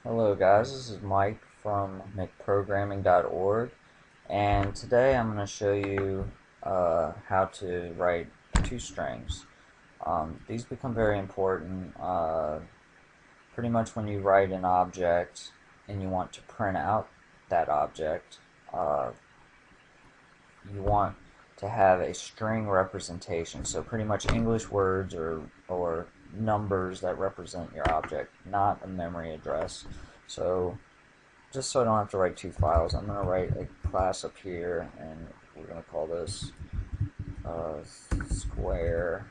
Hello guys, this is Mike from McProgramming.org, and today I'm going to show you how to write toStrings. These become very important pretty much when you write an object and you want to print out that object. You want to have a string representation, so pretty much English words or numbers that represent your object, not a memory address. So just so I don't have to write two files, I'm going to write a class up here, and we're going to call this square.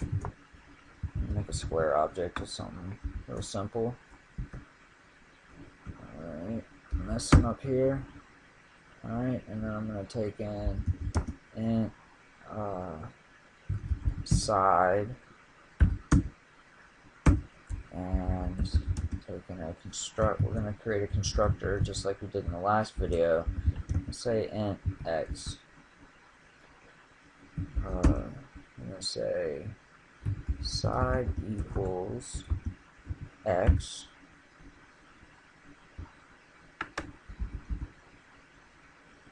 Make a square object or something real simple. Alright, messing up here. Alright, and then I'm going to take in int side and taking a construct. We're going to create a constructor just like we did in the last video. Let's say int x. I'm going to say side equals x,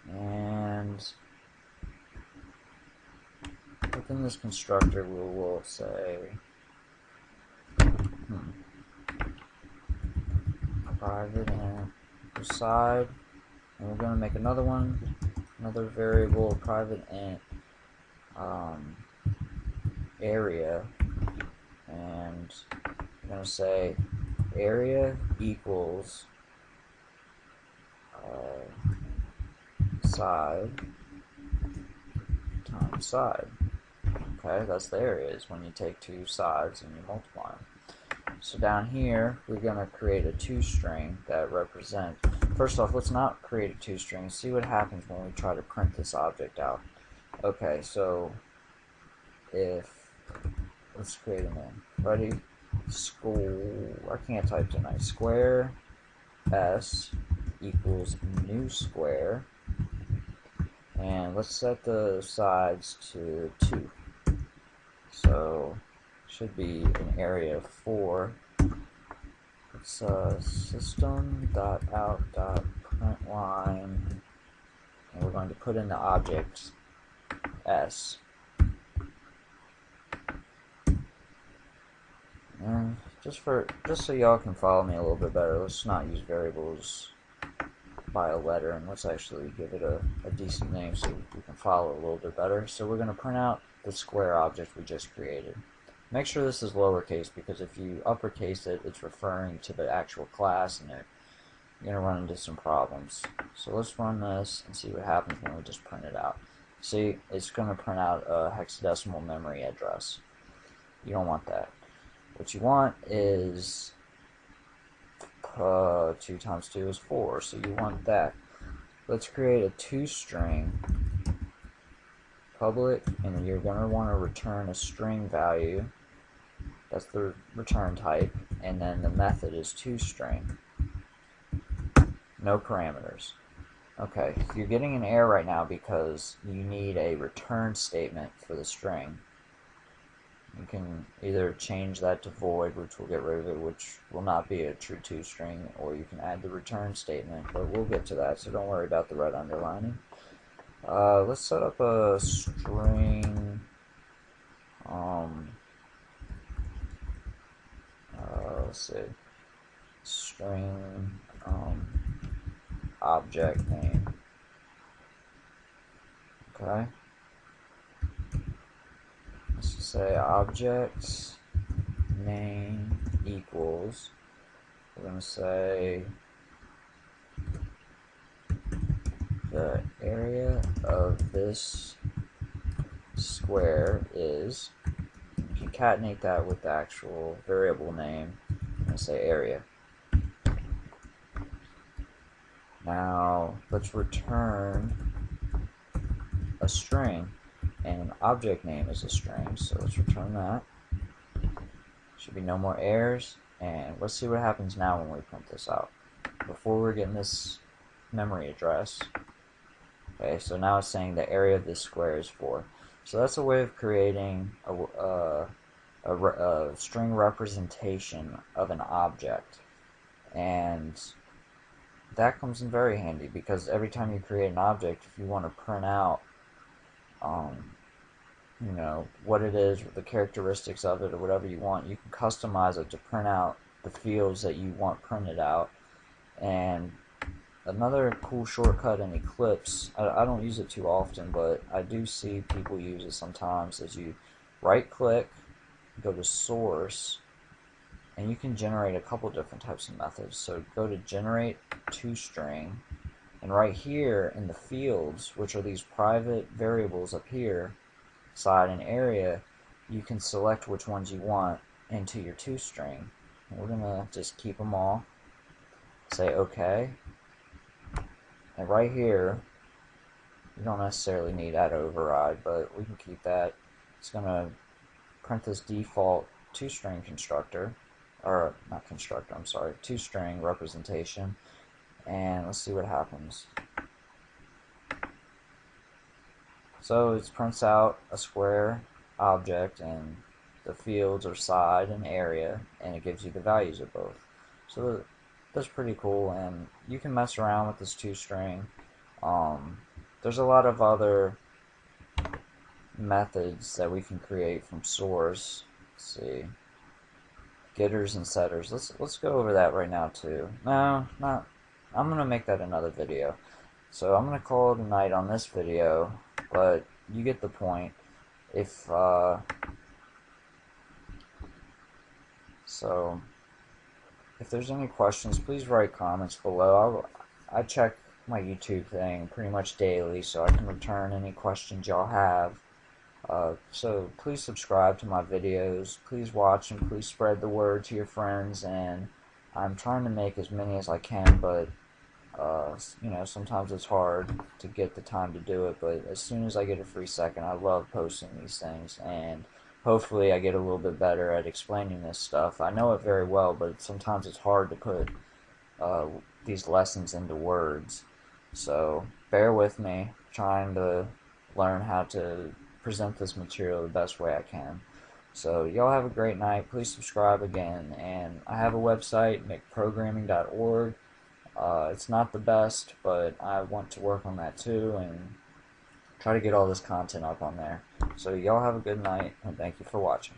and within this constructor we will say private int side, and we're going to make another variable, private int area, and we're going to say area equals side times side. Okay, that's the area, is when you take two sides and you multiply them. So down here, we're going to create a toString that represents. First off, let's not create a toString. See what happens when we try to print this object out. Okay, so let's create a name. Ready? I can't type tonight. Square s equals new square, and let's set the sides to 2. So should be an area of 4. It's system.out.println, and we're going to put in the object s. And just so y'all can follow me a little bit better, let's not use variables by a letter, and let's actually give it a decent name so we can follow a little bit better. So we're going to print out the square object we just created. Make sure this is lowercase, because if you uppercase it, it's referring to the actual class, and you're going to run into some problems. So let's run this and see what happens when we just print it out. See, it's going to print out a hexadecimal memory address. You don't want that. What you want is 2 times 2 is 4, so you want that. Let's create a toString public, and you're going to want to return a string value. That's the return type, and then the method is toString. No parameters. Okay, you're getting an error right now because you need a return statement for the string. You can either change that to void, which will get rid of it, which will not be a true toString, or you can add the return statement, but we'll get to that, so don't worry about the red underlining. Let's set up a string, let's see, string object name. Okay. Let's just say object name equals, we're going to say the area of this square is, concatenate that with the actual variable name, I'm going to say area. Now let's return a string, and an object name is a string, so let's return that. Should be no more errors, and let's see what happens now when we print this out. Before we're getting this memory address, okay, so now it's saying the area of this square is 4. So that's a way of creating a string representation of an object. And that comes in very handy, because every time you create an object, if you want to print out you know, what it is, the characteristics of it, or whatever you want, you can customize it to print out the fields that you want printed out. And another cool shortcut in Eclipse, I don't use it too often, but I do see people use it sometimes, is you right click, go to source, and you can generate a couple different types of methods. So go to generate toString, and right here in the fields, which are these private variables up here, side and area, you can select which ones you want into your toString. And we're gonna just keep them all, say OK, and right here you don't necessarily need that override, but we can keep that. It's gonna print this default toString constructor, or not constructor, I'm sorry, toString representation, and let's see what happens. So it prints out a square object, and the fields are side and area, and it gives you the values of both. So that's pretty cool, and you can mess around with this toString. There's a lot of other methods that we can create from source. Let's see, getters and setters. Let's go over that right now too. No, not. I'm gonna make that another video. So I'm gonna call it a night on this video, but you get the point. If there's any questions, please write comments below. I check my YouTube thing pretty much daily, so I can return any questions y'all have. So please subscribe to my videos, please watch, and please spread the word to your friends. And I'm trying to make as many as I can, but you know, sometimes it's hard to get the time to do it, but as soon as I get a free second, I love posting these things, and hopefully I get a little bit better at explaining this stuff. I know it very well, but sometimes it's hard to put these lessons into words. So bear with me, trying to learn how to present this material the best way I can. So y'all have a great night. Please subscribe again, and I have a website, mcprogramming.org. It's not the best, but I want to work on that too and try to get all this content up on there. So y'all have a good night, and thank you for watching.